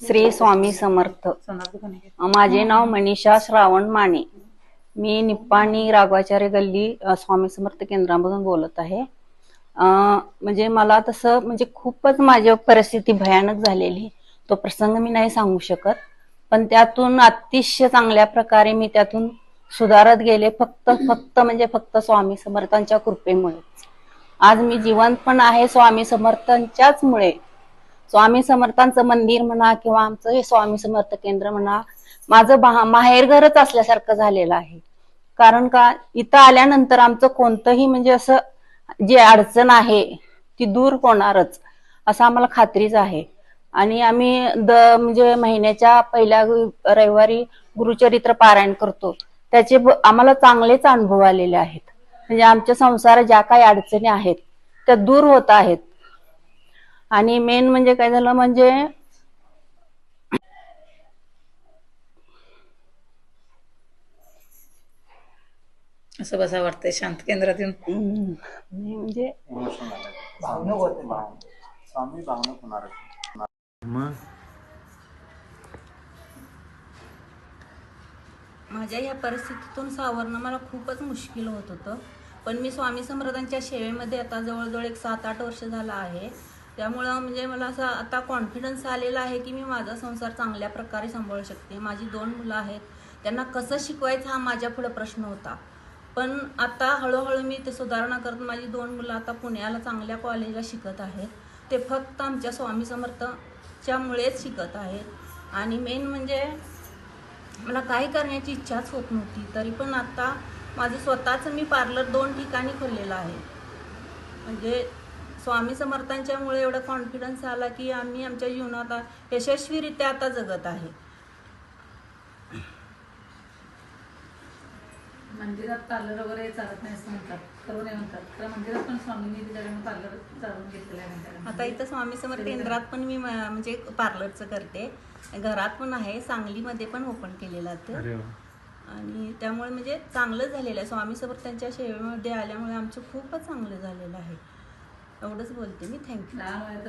श्री स्वामी समर्थ। माझे नाव मनीषा श्रावण माने। मी निप्पाणी राघवाचार्य गल्ली स्वामी समर्थ केंद्रामधून बोलत आहे। म्हणजे मला तसं म्हणजे खूपच माझी परिस्थिती भयानक झालेली, तो प्रसंग मी नाही सांगू शकत, पण त्यातून अतिशय चांगल्या प्रकारे मी त्यातून सुधारत गेले। फक्त स्वामी समर्थांच्या कृपेमुळे आज मी जिवंत पण आहे। स्वामी समर्थांच्याच मुळे, स्वामी समर्थांचं मंदिर म्हणा किंवा आमचं हे स्वामी समर्थ केंद्र म्हणा, माझं माहेरघरच असल्यासारखं झालेलं आहे। कारण का, इथं आल्यानंतर आमचं कोणतंही म्हणजे असं जी अडचण आहे ती दूर होणारच असं आम्हाला खात्रीच आहे। आणि आम्ही म्हणजे महिन्याच्या पहिल्या रविवारी गुरुचरित्र पारायण करतो, त्याचे आम्हाला चांगलेच अनुभव आलेले आहेत। म्हणजे आमच्या संसारात ज्या काही अडचणी आहेत त्या दूर होत आहेत। आणि मेन म्हणजे काय झालं म्हणजे असं बसा वाटतंय शांत केंद्रात येऊन। म्हणजे स्वामी भावना होणार मग माझ्या या परिस्थितीतून सावरणं मला खूपच मुश्किल होत होतं। पण मी स्वामी समर्थांच्या सेवेमध्ये आता जवळजवळ एक 7-8 वर्ष झाला आहे। त्यामुळं म्हणजे मला असं आता कॉन्फिडन्स आलेला आहे की मी माझा संसार चांगल्या प्रकारे सांभाळू शकते। माझी 2 मुलं आहेत, त्यांना कसं शिकवायचं हा माझ्या पुढे प्रश्न होता। पण आता हळूहळू मी ते सुधारणा करत माझी 2 मुलं आता पुण्याला चांगल्या कॉलेजला शिकत आहेत। ते फक्त आमच्या स्वामी समर्थच्या मुळेच शिकत आहेत। आणि मेन म्हणजे मला काही करण्याची इच्छाच होत नव्हती, तरी पण आता माझं स्वतःचं मी पार्लर 2 ठिकाणी खोललेलं आहे। म्हणजे स्वामी समर्थांच्यामुळे एवढा कॉन्फिडन्स आला की आम्ही आमच्या जीवनात यशस्वीरित्या आता जगत आहे। मंदिरात पार्लर वगैरे चालत नाही असं म्हणतात, करू नये म्हणतात, तर मंदिरात पण स्वामींनी तिच्याकडून पार्लर चालून घेतलेलं आहे। आता इथं स्वामी समर्थ केंद्रात पण मी म्हणजे पार्लरचं करते, घरात पण आहे, सांगलीमध्ये पण ओपन केलेलं आहे। आणि त्यामुळे म्हणजे चांगलं झालेलं आहे। स्वामी समर्थांच्या सेवेमध्ये आल्यामुळे आमचं खूपच चांगलं झालेलं आहे। एवढंच बोलते मी। थँक्यू।